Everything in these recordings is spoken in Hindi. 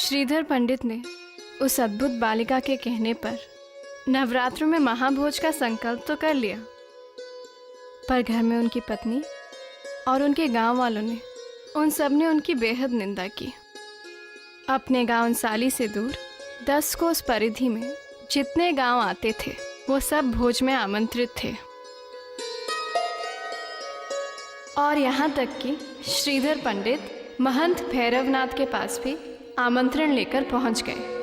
श्रीधर पंडित ने उस अद्भुत बालिका के कहने पर नवरात्रों में महाभोज का संकल्प तो कर लिया, पर घर में उनकी पत्नी और उनके गांव वालों ने उन सब ने उनकी बेहद निंदा की। अपने गांव अंसाली से दूर 10 कोस परिधि में जितने गांव आते थे वो सब भोज में आमंत्रित थे, और यहाँ तक कि श्रीधर पंडित महंत भैरवनाथ के पास भी आमंत्रण लेकर पहुंच गए।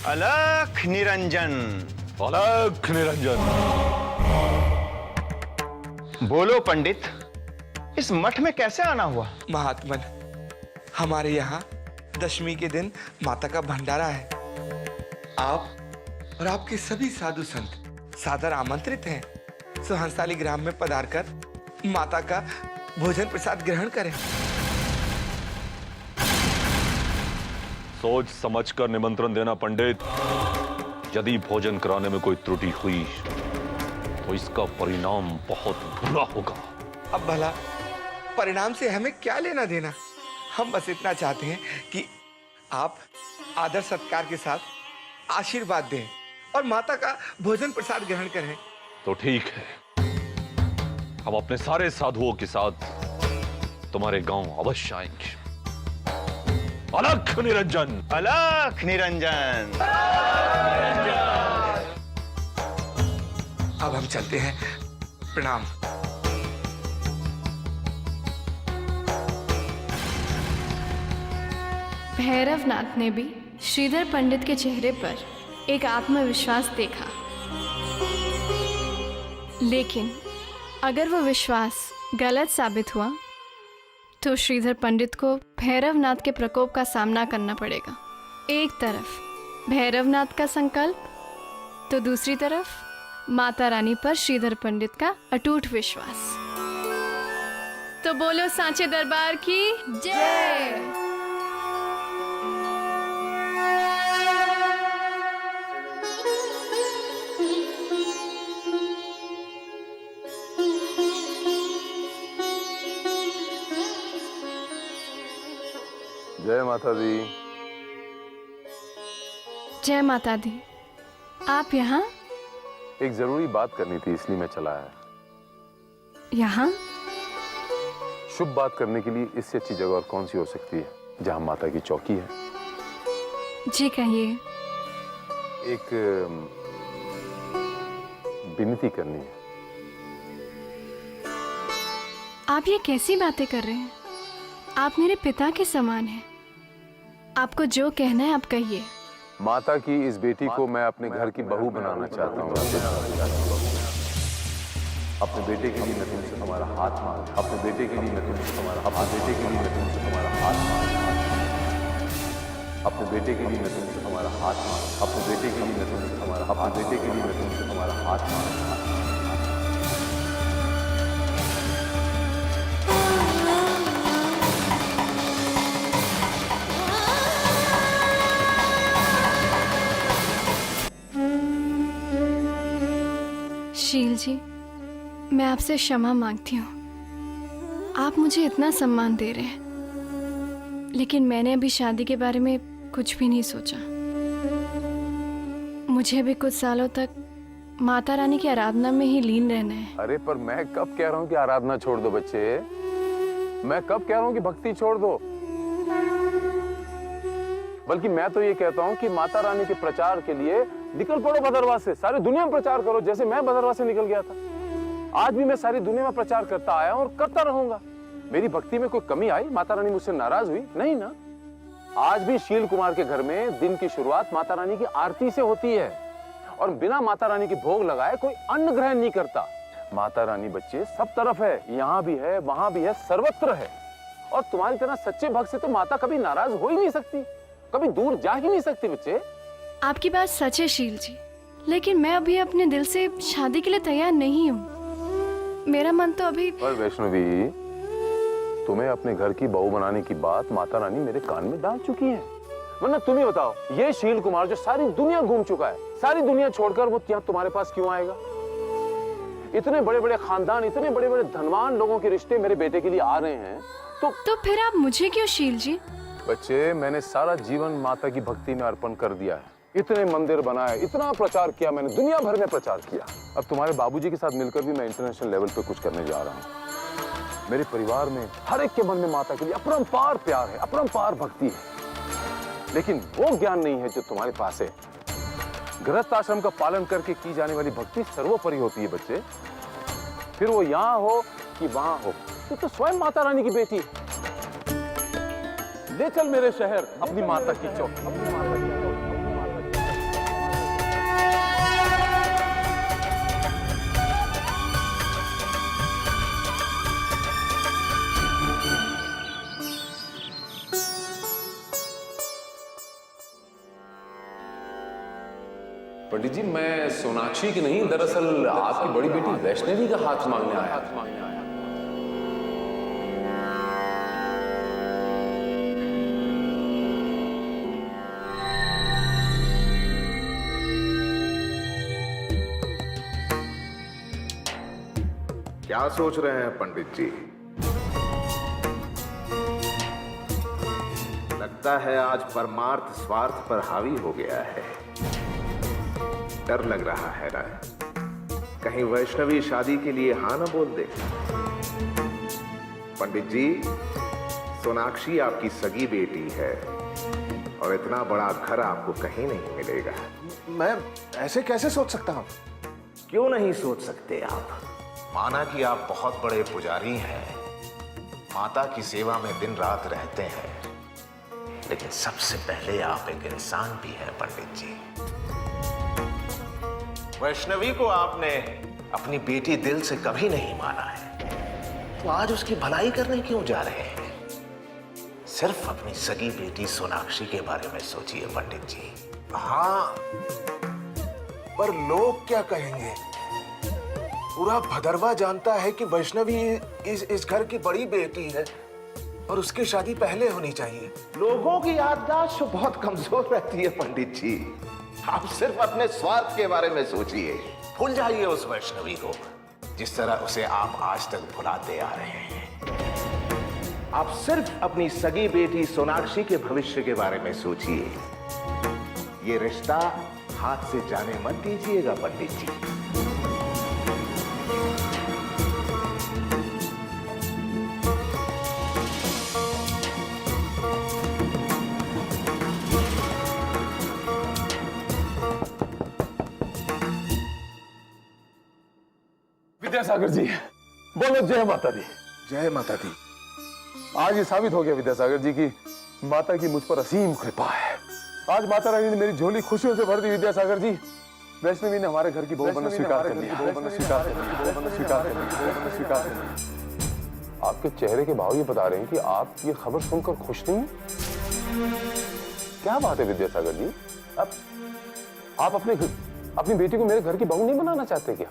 अलख निरंजन, अलख निरंजन। बोलो पंडित, इस मठ में कैसे आना हुआ? महात्मन, हमारे यहाँ दशमी के दिन माता का भंडारा है। आप और आपके सभी साधु संत सादर आमंत्रित हैं। सो हंसाली ग्राम में पधारकर माता का भोजन प्रसाद ग्रहण करें। सोच समझकर निमंत्रण देना पंडित। यदि भोजन कराने में कोई त्रुटि हुई तो इसका परिणाम बहुत बुरा होगा। अब भला परिणाम से हमें क्या लेना देना? हम बस इतना चाहते हैं कि आप आदर सत्कार के साथ आशीर्वाद दें और माता का भोजन प्रसाद ग्रहण करें। तो ठीक है, हम अपने सारे साधुओं के साथ तुम्हारे गांव अवश्य आएंगे। अलख निरंजन, अलख निरंजन। अब हम चलते हैं। प्रणाम। भैरवनाथ ने भी श्रीधर पंडित के चेहरे पर एक आत्मविश्वास देखा, लेकिन अगर वो विश्वास गलत साबित हुआ तो श्रीधर पंडित को भैरवनाथ के प्रकोप का सामना करना पड़ेगा। एक तरफ भैरवनाथ का संकल्प, तो दूसरी तरफ माता रानी पर श्रीधर पंडित का अटूट विश्वास। तो बोलो सांचे दरबार की जय। जय माता दी। जय माता दी। आप यहाँ? एक जरूरी बात करनी थी, इसलिए मैं चला आया। यहाँ? शुभ बात करने के लिए इससे अच्छी जगह और कौन सी हो सकती है जहां माता की चौकी है। जी कहिए। एक विनती करनी है। आप ये कैसी बातें कर रहे हैं? आप मेरे पिता के समान हैं। आपको जो कहना है आप कहिए। माता की इस बेटी को मैं अपने घर की बहू बनाना चाहता हूँ। अपने बेटे के लिए मैं तुमसे तुम्हारा हाथ मांग, अपने बेटे के लिए मैं तुमसे तुम्हारा, अपने बेटे के लिए मैं तुमसे तुम्हारा हाथ मांग, अपने बेटे के लिए मैं तुमसे तुम्हारा हाथ मांग, अपने बेटे के लिए मैं तुमसे तुम्हारा, अपने बेटे के लिए मैं तुमसे तुम्हारा हाथ मांग। शील जी, मैं आपसे क्षमा मांगती हूँ। आप मुझे इतना सम्मान दे रहे हैं, लेकिन मैंने अभी शादी के बारे में कुछ भी नहीं सोचा। मुझे भी कुछ सालों तक माता रानी की आराधना में ही लीन रहना है। अरे पर मैं कब कह रहा हूँ कि आराधना छोड़ दो बच्चे। मैं कब कह रहा हूं कि भक्ति छोड़ दो, बल्कि मैं तो ये कहता हूं कि माता रानी के प्रचार के लिए निकल पड़ो भदरवा से, सारी दुनिया में प्रचार करो, जैसे मैं भदरवा से निकल गया था। आज भी मैं सारी दुनिया में प्रचार करता आया हूं और करता रहूंगा। मेरी भक्ति में कोई कमी आई, माता रानी मुझसे नाराज हुई? नहीं ना। आज भी शील कुमार के घर में दिन की शुरुआत माता रानी की आरती से होती है और बिना माता रानी के भोग लगाए कोई अन्न ग्रहण नहीं करता। माता रानी बच्चे सब तरफ है, यहाँ भी है, वहां भी है, सर्वत्र है। और तुम्हारी तरह सच्चे भक्त से तो माता कभी नाराज हो ही नहीं सकती, कभी दूर जा ही नहीं सकती बच्चे। आपकी बात सच है शील जी, लेकिन मैं अभी अपने दिल से शादी के लिए तैयार नहीं हूँ। मेरा मन तो अभी। पर वैष्णवी, तुम्हें अपने घर की बहू बनाने की बात माता रानी मेरे कान में डाल चुकी है। वरना तुम ही बताओ, ये शील कुमार जो सारी दुनिया घूम चुका है, सारी दुनिया छोड़कर वो यहाँ तुम्हारे पास क्यों आएगा? इतने बड़े बड़े खानदान, इतने बड़े बड़े धनवान लोगों के रिश्ते मेरे बेटे के लिए आ रहे हैं, तो फिर आप मुझे क्यों शील जी? बच्चे, मैंने सारा जीवन माता की भक्ति में अर्पण कर दिया है। इतने मंदिर बनाए, इतना प्रचार किया मैंने, दुनिया भर में प्रचार किया। अब तुम्हारे बाबूजी के साथ मिलकर भी मैं इंटरनेशनल लेवल पे कुछ करने जा रहा हूँ। मेरे परिवार में हर एक के मन में माता के लिए अपरंपार प्यार है, अपरंपार भक्ति है, लेकिन वो ज्ञान नहीं है जो तुम्हारे पास है। गृहस्थ आश्रम का पालन करके की जाने वाली भक्ति सर्वोपरि होती है बच्चे। फिर वो यहाँ हो कि वहां हो, तो स्वयं माता रानी की बेटी। ले चल मेरे शहर अपनी माता की चौक, अपनी माता की चौक। पंडित जी, मैं सोनाक्षी की नहीं, दरअसल आपकी बड़ी बेटी वैष्णवी का हाथ मांगने आया। क्या सोच रहे हैं पंडित जी? लगता है आज परमार्थ स्वार्थ पर हावी हो गया है। डर लग रहा है ना, कहीं वैष्णवी शादी के लिए हाँ ना बोल दे। पंडित जी, सोनाक्षी आपकी सगी बेटी है और इतना बड़ा घर आपको कहीं नहीं मिलेगा। मैं ऐसे कैसे सोच सकता हूं? क्यों नहीं सोच सकते आप? माना कि आप बहुत बड़े पुजारी हैं, माता की सेवा में दिन रात रहते हैं, लेकिन सबसे पहले आप एक इंसान भी हैं पंडित जी। वैष्णवी को आपने अपनी बेटी दिल से कभी नहीं माना है, तो आज उसकी भलाई करने क्यों जा रहे हैं? सिर्फ अपनी सगी बेटी सोनाक्षी के बारे में सोचिए पंडित जी। हाँ, पर लोग क्या कहेंगे? पूरा भदरवा जानता है कि वैष्णवी इस घर की बड़ी बेटी है और उसकी शादी पहले होनी चाहिए। लोगों की याददाश्त बहुत कमजोर रहती है पंडित जी। आप सिर्फ अपने स्वार्थ के बारे में सोचिए। भूल जाइए उस वैष्णवी को, जिस तरह उसे आप आज तक भुलाते आ रहे हैं। आप सिर्फ अपनी सगी बेटी सोनाक्षी के भविष्य के बारे में सोचिए। ये रिश्ता हाथ से जाने मत दीजिएगा पंडित जी। विद्यासागर जी, बोलो जय माता दी। जय माता दी। आज ये साबित हो गया विद्यासागर जी की माता की मुझ पर असीम कृपा है। आज माता रानी ने मेरी झोली खुशियों से भर दी विद्यासागर जी। वैष्णवी ने हमारे घर की बहू बनना स्वीकार कर लिया। आपके चेहरे के भाव ये बता रहे हैं कि आप ये खबर सुनकर खुश नहीं हैं। क्या बात है विद्यासागर जी? आप अपनी बेटी को मेरे घर की बहू नहीं बनाना चाहते क्या?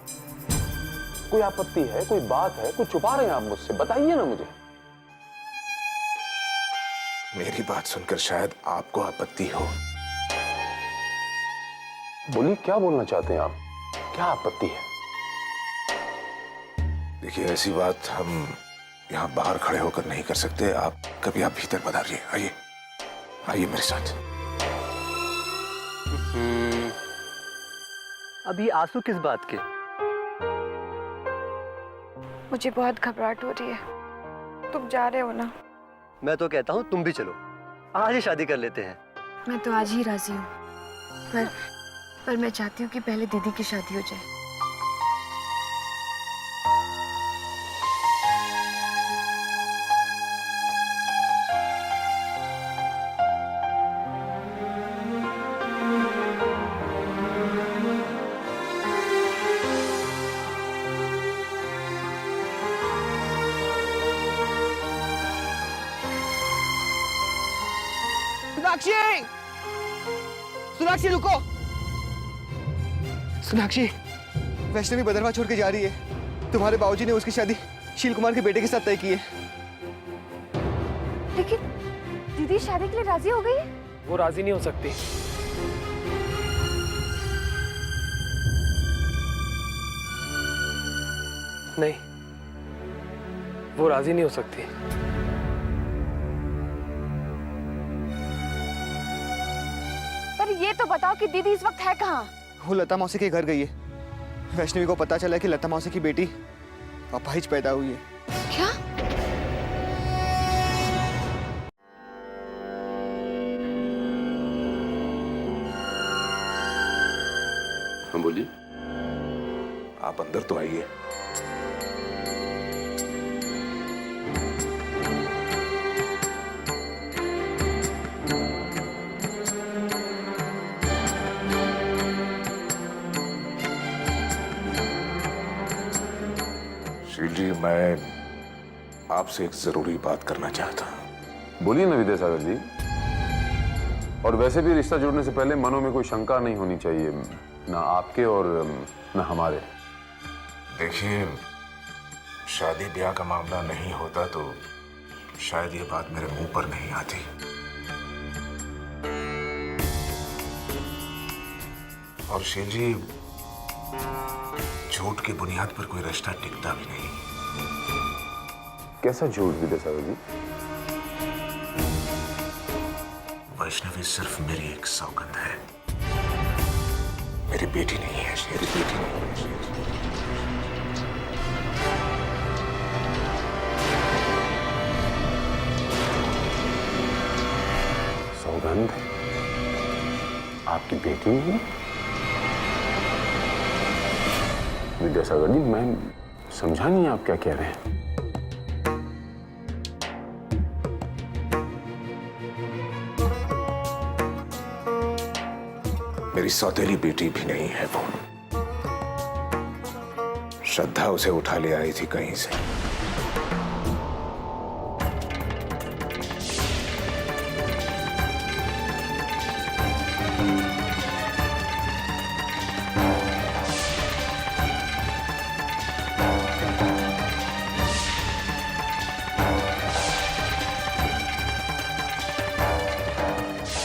कोई आपत्ति है, कोई बात है, कुछ छुपा रहे हैं आप मुझसे? बताइए ना मुझे। मेरी बात सुनकर शायद आपको आपत्ति हो। बोलिए, क्या बोलना चाहते हैं आप? क्या आपत्ति है? देखिए, ऐसी बात हम यहाँ बाहर खड़े होकर नहीं कर सकते। आप भीतर पधारिए। आइए, आइए मेरे साथ। अभी आंसू किस बात के? मुझे बहुत घबराहट हो रही है। तुम जा रहे हो ना? मैं तो कहता हूँ तुम भी चलो, आज ही शादी कर लेते हैं। मैं तो आज ही राजी हूँ, पर मैं चाहती हूँ कि पहले दीदी की शादी हो जाए। सोनाक्षी, सोनाक्षी रुको। सोनाक्षी, वैष्णवी भद्रवा छोड़ के जा रही है। तुम्हारे बाबूजी ने उसकी शादी शील कुमार के बेटे के साथ तय की है। लेकिन दीदी शादी के लिए राजी हो गई है? वो राजी नहीं हो सकती। नहीं, वो राजी नहीं हो सकती। पर ये तो बताओ कि दीदी इस वक्त है कहाँ? वो लता मौसी के घर गई है। वैष्णवी को पता चला कि लता मौसी की बेटी अपाहिज पैदा हुई है। क्या? हम बोलिए। आप अंदर तो आइए। शील जी, मैं आपसे एक जरूरी बात करना चाहता हूँ। बोलिए ना विद्यासागर जी। और वैसे भी रिश्ता जोड़ने से पहले मनों में कोई शंका नहीं होनी चाहिए, ना आपके और ना हमारे। देखिए, शादी ब्याह का मामला नहीं होता तो शायद ये बात मेरे मुंह पर नहीं आती। और शील जी, झूठ की बुनियाद पर कोई रिश्ता टिकता भी नहीं। कैसा झूठ विद्यासागर जी? वैष्णवी सिर्फ मेरी एक सौगंध है, मेरी बेटी नहीं है। मेरी बेटी नहीं है। सौगंध? आपकी बेटी नहीं है? विद्यासागर जी, मैं समझा नहीं आप क्या कह रहे हैं। मेरी सौतेली बेटी भी नहीं है वो। श्रद्धा उसे उठा ले आई थी कहीं से।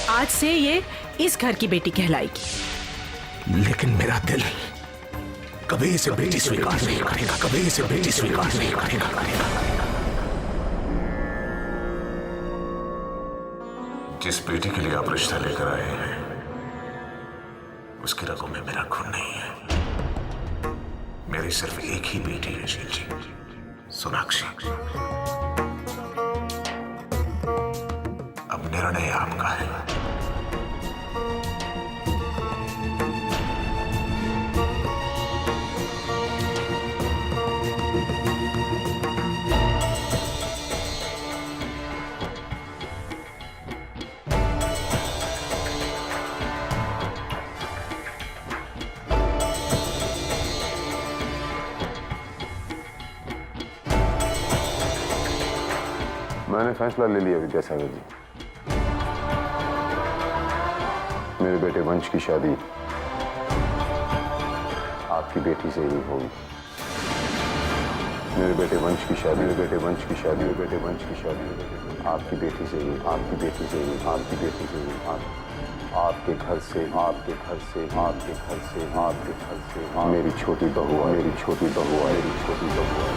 आज से ये इस घर की बेटी कहलाएगी। लेकिन मेरा दिल कभी इसे बेटी स्वीकार नहीं करेगा, कभी इसे बेटी स्वीकार नहीं करेगा। जिस बेटी के लिए आप रिश्ता लेकर आए हैं, उसकी रगों में मेरा खून नहीं है। मेरी सिर्फ एक ही बेटी है शील जी, सोनाक्षी। अब निर्णय आपका है। मैंने फैसला ले लिया विद्यासागर जी। मेरे बेटे वंश की शादी आपकी बेटी से ही होगी। मेरे बेटे वंश की शादी, मेरे बेटे वंश की शादी, मेरे बेटे वंश की शादी आपकी बेटी से ही, आपकी बेटी से ही, आपकी बेटी से ही, आपके घर से, आपके घर से, आपके घर से, आपके घर से। मेरी छोटी बहू, मेरी छोटी बहू, मेरी छोटी बहू।